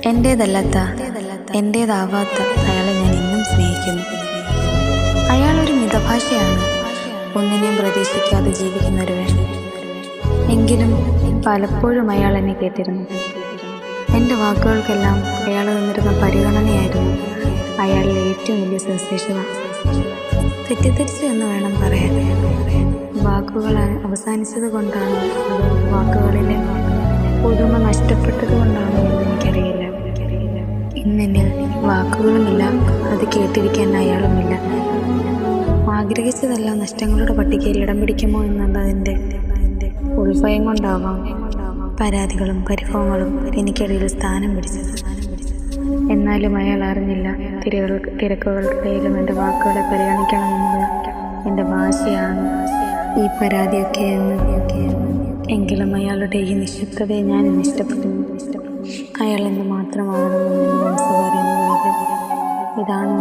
എൻ്റേതല്ലാത്ത, എൻ്റേതാവാത്ത അയാളെ ഞാൻ ഇന്നും സ്നേഹിക്കുന്നു. അയാളൊരു മിതഭാഷയാണ്, ഒന്നിനെയും പ്രതീക്ഷിക്കാതെ ജീവിക്കുന്നൊരുവൻ. എങ്കിലും പലപ്പോഴും അയാൾ എന്നെ കേട്ടിരുന്നു. എൻ്റെ വാക്കുകൾക്കെല്ലാം അയാൾ തന്നിരുന്ന പരിഗണനയായിരുന്നു അയാളിലെ ഏറ്റവും വലിയ സവിശേഷത. തെറ്റിദ്ധരിച്ചു എന്ന് വേണം പറയാൻ. വാക്കുകൾ അവസാനിച്ചത് കൊണ്ടാണോ അതോ വാക്കുകളിലെ പുതുമ നഷ്ടപ്പെട്ടത് കൊണ്ടാണോ എന്ന് എനിക്കറിയില്ല. ഇന്നെന്നിൽ വാക്കുകളുമില്ല, അത് കേട്ടിരിക്കാൻ അയാളുമില്ല. ആഗ്രഹിച്ചതെല്ലാം നഷ്ടങ്ങളുടെ പട്ടികയിൽ ഇടം പിടിക്കുമോ എന്നുള്ളതിൻ്റെ ഉൾഭയം കൊണ്ടാവാം പരാതികളും പരിഭവങ്ങളും എനിക്കിടയിൽ സ്ഥാനം പിടിച്ചത്. എന്നാലും അയാൾ അറിഞ്ഞില്ല, തിരക്കുകൾക്കിടയിലും എൻ്റെ വാക്കുകളെ പരിഗണിക്കണമെന്നത് എൻ്റെ ഭാഷയാണ്, ഈ പരാതിയൊക്കെ എന്ന്. എങ്കിലും അയാളുടെ ഈ നിശബ്ദതയെ ഞാൻ ഇഷ്ടപ്പെടുന്നു. അയാൾ എന്ന് മാത്രമാകണമെന്ന് മനസ്സ് പറയുന്നത്. ഇതാണോ